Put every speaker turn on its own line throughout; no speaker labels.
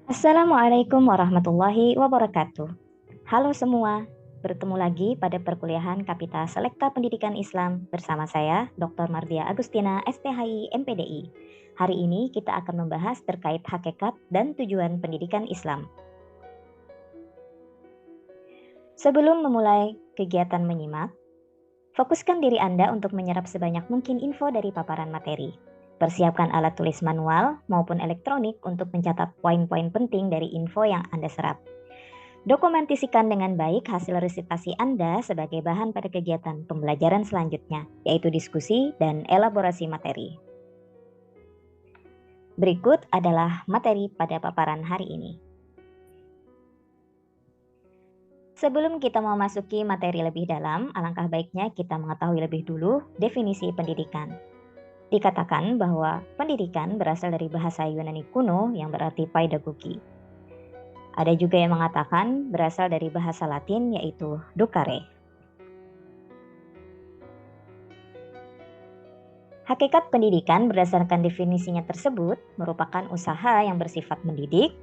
Assalamualaikum warahmatullahi wabarakatuh. Halo semua, bertemu lagi pada perkuliahan Kapita Selekta Pendidikan Islam bersama saya, Dr. Mardia Agustina, STHI, MPDI. Hari ini kita akan membahas terkait hakikat dan tujuan pendidikan Islam. Sebelum memulai kegiatan menyimak, fokuskan diri Anda untuk menyerap sebanyak mungkin info dari paparan materi. Persiapkan alat tulis manual maupun elektronik untuk mencatat poin-poin penting dari info yang Anda serap. Dokumentasikan dengan baik hasil resitasi Anda sebagai bahan pada kegiatan pembelajaran selanjutnya, yaitu diskusi dan elaborasi materi. Berikut adalah materi pada paparan hari ini. Sebelum kita memasuki materi lebih dalam, alangkah baiknya kita mengetahui lebih dulu definisi pendidikan. Dikatakan bahwa pendidikan berasal dari bahasa Yunani kuno yang berarti pedagogi. Ada juga yang mengatakan berasal dari bahasa Latin yaitu docere. Hakikat pendidikan berdasarkan definisinya tersebut merupakan usaha yang bersifat mendidik,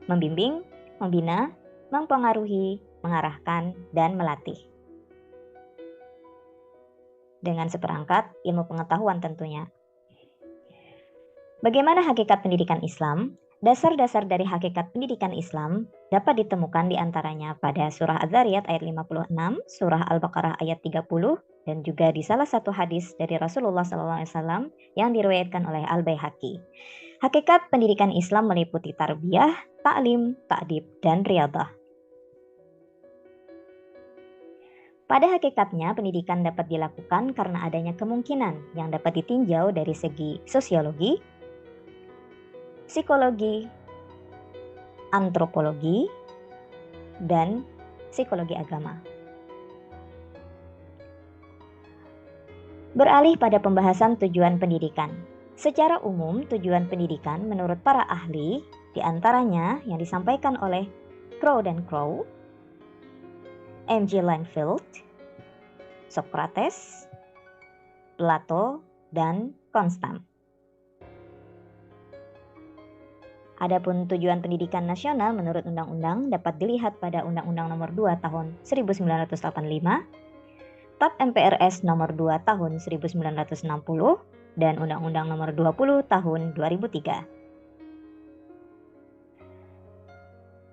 membimbing, membina, mempengaruhi, mengarahkan, dan melatih. Dengan seperangkat ilmu pengetahuan tentunya. Bagaimana hakikat pendidikan Islam? Dasar-dasar dari hakikat pendidikan Islam dapat ditemukan diantaranya pada surah Az-Zariyat ayat 56, surah Al-Baqarah ayat 30, dan juga di salah satu hadis dari Rasulullah SAW yang diriwayatkan oleh Al-Baihaqi. Hakikat pendidikan Islam meliputi tarbiyah, ta'lim, ta'dib, dan riyadhah. Pada hakikatnya, pendidikan dapat dilakukan karena adanya kemungkinan yang dapat ditinjau dari segi sosiologi, psikologi, antropologi, dan psikologi agama. Beralih pada pembahasan tujuan pendidikan. Secara umum, tujuan pendidikan menurut para ahli, diantaranya yang disampaikan oleh Crow dan Crow, M.G. Langfield, Socrates, Plato, dan Constant. Adapun tujuan pendidikan nasional menurut undang-undang dapat dilihat pada Undang-Undang Nomor 2 Tahun 1985, TAP MPRS Nomor 2 Tahun 1960, dan Undang-Undang Nomor 20 Tahun 2003.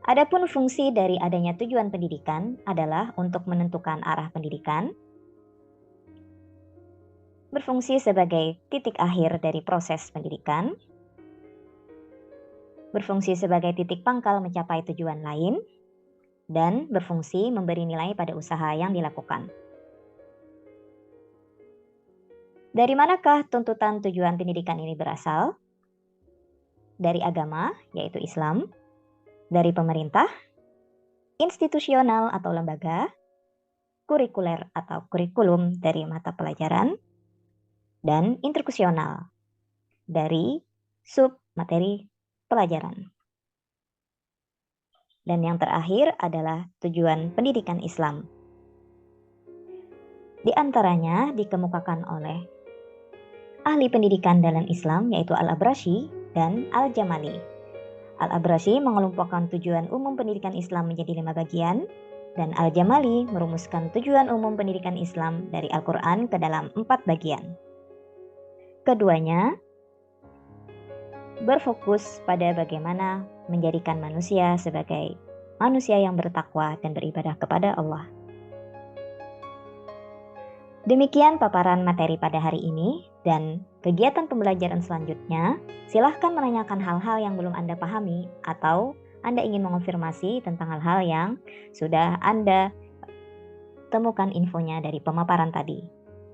Adapun fungsi dari adanya tujuan pendidikan adalah untuk menentukan arah pendidikan, berfungsi sebagai titik akhir dari proses pendidikan, berfungsi sebagai titik pangkal mencapai tujuan lain, dan berfungsi memberi nilai pada usaha yang dilakukan. Dari manakah tuntutan tujuan pendidikan ini berasal? Dari agama, yaitu Islam, dari pemerintah, institusional atau lembaga, kurikuler atau kurikulum dari mata pelajaran, dan instruksional dari sub materi pelajaran. Dan yang terakhir adalah tujuan pendidikan Islam. Di antaranya dikemukakan oleh ahli pendidikan dalam Islam yaitu Al-Abrashi dan Al-Jamali. Al-Abrashi mengelompokkan tujuan umum pendidikan Islam menjadi 5 bagian, dan Al-Jamali merumuskan tujuan umum pendidikan Islam dari Al-Quran ke dalam 4 bagian. Keduanya berfokus pada bagaimana menjadikan manusia sebagai manusia yang bertakwa dan beribadah kepada Allah. Demikian paparan materi pada hari ini, dan kegiatan pembelajaran selanjutnya, silahkan menanyakan hal-hal yang belum Anda pahami atau Anda ingin mengonfirmasi tentang hal-hal yang sudah Anda temukan infonya dari pemaparan tadi.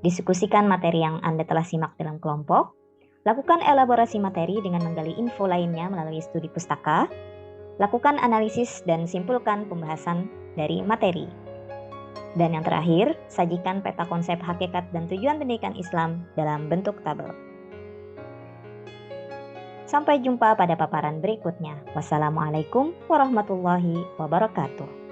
Diskusikan materi yang Anda telah simak dalam kelompok, lakukan elaborasi materi dengan menggali info lainnya melalui studi pustaka, lakukan analisis dan simpulkan pembahasan dari materi. Dan yang terakhir, sajikan peta konsep hakikat dan tujuan pendidikan Islam dalam bentuk tabel. Sampai jumpa pada paparan berikutnya. Wassalamualaikum warahmatullahi wabarakatuh.